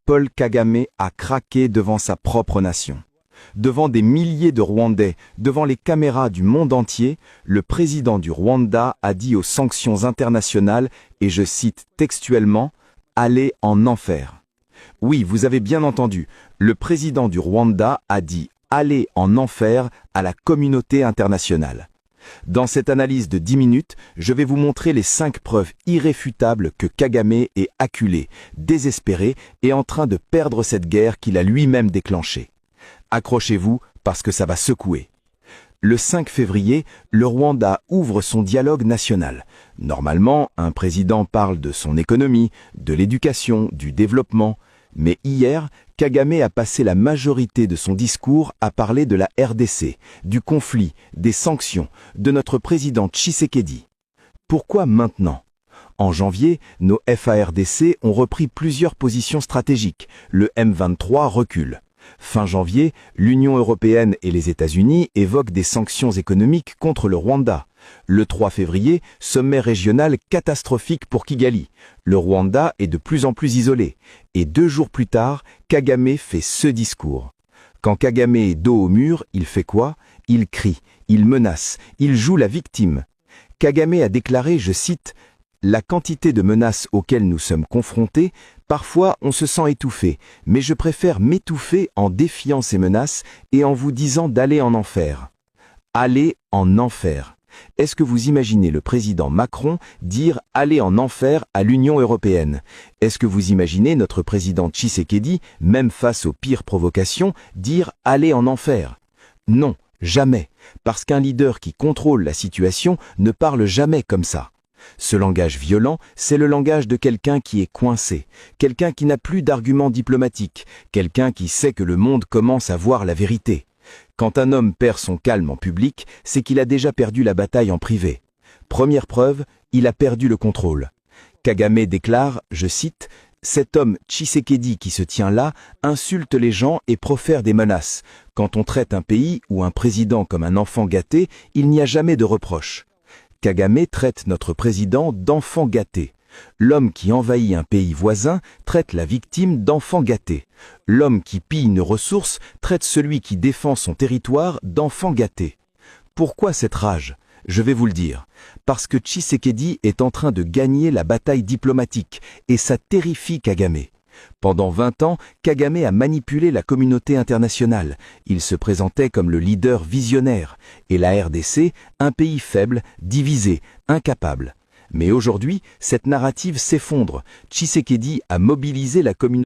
Paul Kagame a craqué devant sa propre nation. Devant des milliers de Rwandais, devant les caméras du monde entier, le président du Rwanda a dit aux sanctions internationales, et je cite textuellement, « Allez en enfer ». Oui, vous avez bien entendu, le président du Rwanda a dit « Allez en enfer » à la communauté internationale. Dans cette analyse de 10 minutes, je vais vous montrer les 5 preuves irréfutables que Kagame est acculé, désespéré et en train de perdre cette guerre qu'il a lui-même déclenchée. Accrochez-vous parce que ça va secouer. Le 5 février, le Rwanda ouvre son dialogue national. Normalement, un président parle de son économie, de l'éducation, du développement. Mais hier, Kagame a passé la majorité de son discours à parler de la RDC, du conflit, des sanctions, de notre président Tshisekedi. Pourquoi maintenant ? En janvier, nos FARDC ont repris plusieurs positions stratégiques. Le M23 recule. Fin janvier, l'Union européenne et les États-Unis évoquent des sanctions économiques contre le Rwanda. Le 3 février, sommet régional catastrophique pour Kigali. Le Rwanda est de plus en plus isolé. Et 2 jours plus tard, Kagame fait ce discours. Quand Kagame est dos au mur, il fait quoi? Il crie, il menace, il joue la victime. Kagame a déclaré, je cite, « La quantité de menaces auxquelles nous sommes confrontés, parfois on se sent étouffé, mais je préfère m'étouffer en défiant ces menaces et en vous disant d'aller en enfer. » Aller en enfer. Est-ce que vous imaginez le président Macron dire « aller en enfer » à l'Union européenne? Est-ce que vous imaginez notre président Tshisekedi, même face aux pires provocations, dire « aller en enfer » ? Non, jamais, parce qu'un leader qui contrôle la situation ne parle jamais comme ça. Ce langage violent, c'est le langage de quelqu'un qui est coincé, quelqu'un qui n'a plus d'arguments diplomatiques, quelqu'un qui sait que le monde commence à voir la vérité. Quand un homme perd son calme en public, c'est qu'il a déjà perdu la bataille en privé. Première preuve, il a perdu le contrôle. Kagame déclare, je cite, « Cet homme Tshisekedi qui se tient là insulte les gens et profère des menaces. Quand on traite un pays ou un président comme un enfant gâté, il n'y a jamais de reproche. » Kagame traite notre président d'enfant gâté. L'homme qui envahit un pays voisin traite la victime d'enfant gâté. L'homme qui pille une ressource traite celui qui défend son territoire d'enfant gâté. Pourquoi cette rage? Je vais vous le dire. Parce que Tshisekedi est en train de gagner la bataille diplomatique et ça terrifie Kagame. Pendant 20 ans, Kagame a manipulé la communauté internationale. Il se présentait comme le leader visionnaire. Et la RDC, un pays faible, divisé, incapable. Mais aujourd'hui, cette narrative s'effondre. Tshisekedi a mobilisé la communauté